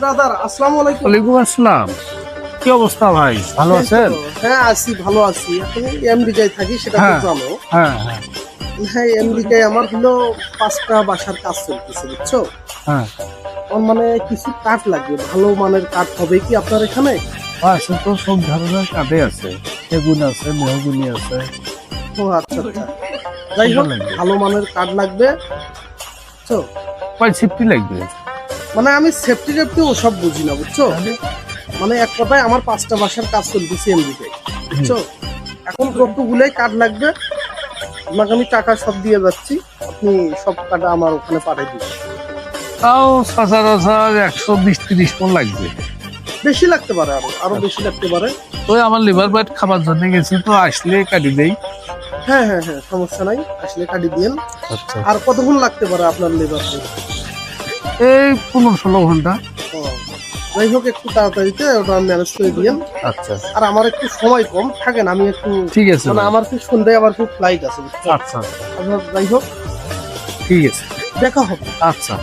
Brother, আসসালামু আলাইকুম। ওয়ালাইকুম আসসালাম। কি অবস্থা ভাই, ভালো আছেন? হ্যাঁ আছি, ভালো আছি। এখন আমেরিকায় থাকি, সেটা তো হ্যাঁ। জানো। হ্যাঁ হ্যাঁ হ্যাঁ, আমেরিকায় আমার হলো 5টা বাসার কাজ চলতেছে, বুঝছো? হ্যাঁ। আমার মানে কিছু কাঠ লাগবে, ভালো মানের কাঠ হবে কি আপনার এখানে? আছে তো, সব ধরনের কাঠে আছে, সেগুন আছে, মেহগুনি আছে। ও আচ্ছা আচ্ছা, যাই হোক লাগবে। ভালো মানের কাঠ লাগবে, বুঝছো? কয় সিফটি লাগবে? মানে আমি সেফটি টেফটি ওসব বুঝি না, বুঝছো? মানে এক কথায় আমার 5টা বাসার কাজ চলতেছে আমেরিকায়, বুঝছো? এখন কতগুলোই কাঠ লাগবে, আপনাকে আমি টাকা সব দিয়ে যাচ্ছি, আপনি সব কাঠ আমার ওখানে পাঠিয়ে দিবেন। তাও সচরাচর 120-30 মন লাগবে। বেশি লাগতে পারে, আরো বেশি লাগতে পারে। তো আমার লিভার বাইট খাবার জন্য গেছি, তো আসলে কাটি দেই। হ্যাঁ হ্যাঁ হ্যাঁ, সমস্যা নাই, আসলে কাটি দিয়েন। আচ্ছা, আর কতক্ষণ লাগতে পারে আপনার লেবার? এই 15-16 ঘন্টা। যাই হোক, একটু তাড়াতাড়িতে ওটা ম্যানেজ করে দিয়েন। আচ্ছা আর আমার একটু সময় কম, থাকেন আমি একটু, ঠিক আছে মানে ভাই। আমার কি সন্ধ্যায় আবার খুব ফ্লাইট আছে, বুঝছো? আচ্ছা আচ্ছা, আপনার যাই হোক, ঠিক আছে। দেখা হবে। আচ্ছা।